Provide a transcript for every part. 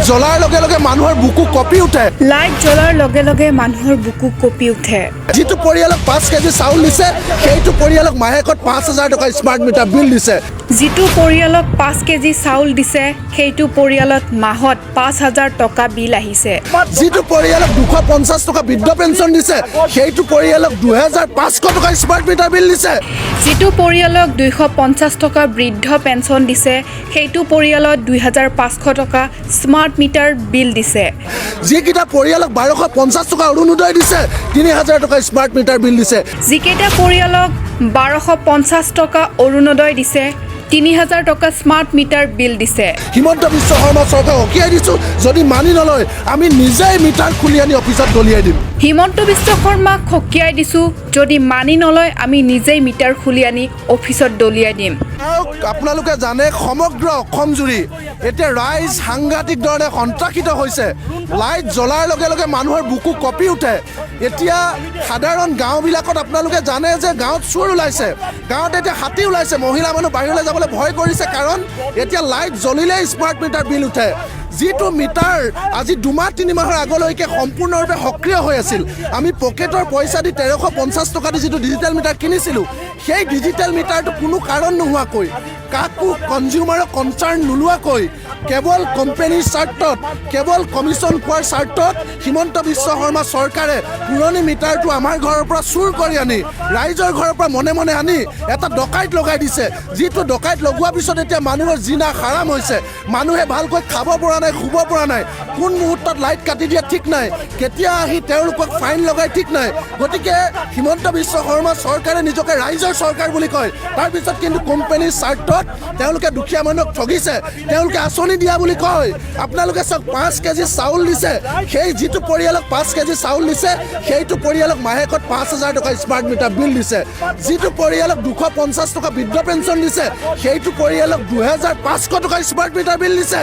জ্বলাৰ লগে লগে মানুহৰ বুকু কঁপি উঠে। লাইট জ্বলাৰ লগে লগে মানুহৰ বুকু কঁপি উঠে। যিটো পৰিয়ালক 5 কেজি চাউল দিছে সেইটো পৰিয়ালক মাহেকত 5,000 টকা স্মাৰ্ট মিটাৰ বিল দিছে। যিটো পৰিয়ালক 5 কেজি চাউল দিছে সেইটো পৰিয়ালত মাহত 5,000 টকা বিল আহিছে। যিটো পৰিয়ালক 250 টকা বৃদ্ধ পেঞ্চন দিছে সেইটো পৰিয়ালক 2,500 টকা স্মাৰ্ট মিটাৰ বিল দিছে। যিটো পৰিয়ালক 250 টকা বৃদ্ধ পেঞ্চন দিছে সেইটো পৰিয়ালত 2,500 টকা স্মাৰ্ট মিটাৰ বিল দিছে। যিকেইটা পৰিয়ালক 1,250 টকা অৰুণোদয় দিছে 3,000 টকা স্মাৰ্ট মিটাৰ বিল দিছে। যিকেইটা পৰিয়ালক 1,250 টকা অৰুণোদয় দিছে 3,000 টকা স্মাৰ্ট মিটাৰ বিল দিছে। হিমন্ত বিশ্ব শৰ্মা চৰকাৰক সকীয়াই দিছোঁ, যদি মানি নলয় আমি নিজেই মিটাৰ খুলি আনি অফিচত দলিয়াই দিম। হিমন্ত বিশ্ব শৰ্মাক সকীয়াই দিছোঁ, যদি মানি নলয় আমি নিজেই মিটাৰ খুলি আনি অফিচত দলিয়াই দিম। আপোনালোকে জানে সমগ্ৰ অসম জুৰি এতিয়া ৰাইজ সাংঘাতিক ধৰণে সন্ত্ৰাসিত হৈছে। লাইট জ্বলাৰ লগে লগে মানুহৰ বুকু কঁপি উঠে। এতিয়া সাধাৰণ গাঁওবিলাকত আপোনালোকে জানে যে গাঁৱত চোৰ ওলাইছে, গাঁৱত এতিয়া হাতী ওলাইছে, মহিলা মানুহ বাহিৰলৈ যাবলৈ ভয় কৰিছে, কাৰণ এতিয়া লাইট জ্বলিলেই স্মাৰ্ট মিটাৰ বিল উঠে। যিটো মিটাৰ আজি 2-3 মাহৰ আগলৈকে সম্পূৰ্ণৰূপে সক্ৰিয় হৈ আছিল। আমি পকেটৰ পইচা দি 1,350 টকা দি যিটো ডিজিটেল মিটাৰ কিনিছিলোঁ সেই ডিজিটেল মিটাৰটো কোনো কাৰণ নোহোৱাকৈ, কাকো কনজিউমাৰক কনচাৰ্ণ নোলোৱাকৈ, কেৱল কোম্পানীৰ স্বাৰ্থত, কেৱল কমিশ্যন পোৱাৰ স্বাৰ্থত হিমন্ত বিশ্ব শৰ্মা চৰকাৰে পুৰণি মিটাৰটো আমাৰ ঘৰৰ পৰা চুৰ কৰি আনি ৰাইজৰ ঘৰৰ পৰা মনে মনে আনি এটা ডকাইত লগাই দিছে। যিটো ডকাইত লগোৱাৰ পিছত এতিয়া মানুহৰ জিনা হাৰাম হৈছে। মানুহে ভালকৈ খাব পৰা নাই, শুব পৰা নাই, কোন মুহূৰ্তত লাইট কাটি দিয়ে ঠিক নাই, কেতিয়া আহি তেওঁলোকক ফাইন লগাই ঠিক নাই। গতিকে হিমন্ত বিশ্ব শৰ্মা চৰকাৰে নিজকে ৰাইজৰ চৰকাৰ বুলি কয়, তাৰপিছত কিন্তু কোম্পানীৰ স্বাৰ্থত তেওঁলোকে দুখীয়া মানুহক ঠগিছে। তেওঁলোকে আঁচনি দিয়া বুলি কয়। আপোনালোকে চাওক, 5 কেজি চাউল দিছে, সেই যিটো পৰিয়ালক 5 কেজি চাউল দিছে সেইটো পৰিয়ালক মাহেকত 5,000 টকা স্মাৰ্ট মিটাৰ বিল দিছে। যিটো পৰিয়ালক 250 টকা বৃদ্ধ পেঞ্চন দিছে সেইটো পৰিয়ালক 2,500 টকা স্মাৰ্ট মিটাৰ বিল দিছে।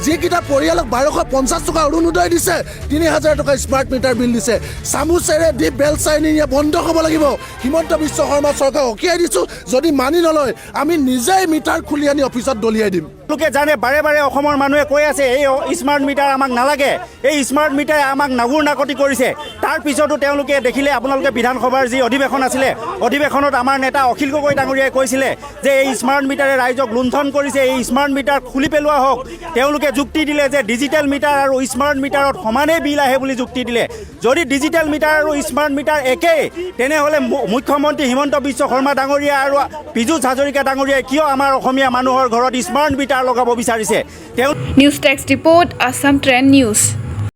যিকেইটা পৰিয়ালক 1,250 টকা অৰুণোদয় দিছে 3,000 টকা স্মাৰ্ট মিটাৰ বিল দিছে। চামুচেৰে দি বেল চাই নিয়া বন্ধ হ'ব লাগিব। হিমন্ত বিশ্ব শৰ্মা চৰকাৰক সকীয়াই দিছোঁ, যদি মানি নলয় আমি নিজেই মিটাৰ খুলি আনি অফিচত দলিয়াই দিম। তেওঁলোকে জানে বাৰে বাৰে অসমৰ মানুহে কৈ আছে এই স্মাৰ্ট মিটাৰ আমাক নালাগে, এই স্মাৰ্ট মিটাৰে আমাক নাগুৰ নাকতি কৰিছে। তাৰ পিছতো তেওঁলোকে দেখিলে, আপোনালোকে বিধানসভাৰ যি অধিৱেশন আছিলে, অধিৱেশনত আমাৰ নেতা অখিল গগৈ ডাঙৰীয়াই কৈছিলে যে এই স্মাৰ্ট মিটাৰে ৰাইজক লুণ্ঠন কৰিছে, এই স্মাৰ্ট মিটাৰ খুলি পেলোৱা হওক। তেওঁলোকে যুক্তি দিলে যে ডিজিটেল মিটাৰ আৰু স্মাৰ্ট মিটাৰত সমানেই বিল আহে বুলি যুক্তি দিলে। যদি ডিজিটেল মিটাৰ আৰু স্মাৰ্ট মিটাৰ একেই, তেনেহ'লে মুখ্যমন্ত্ৰী হিমন্ত বিশ্ব শৰ্মা ডাঙৰীয়া আৰু পীযুষ হাজৰিকা ডাঙৰীয়াই কিয় আমাৰ অসমীয়া মানুহৰ ঘৰত স্মাৰ্ট মিটাৰ লগাব বিচাৰিছে? News text report, Assam trend news.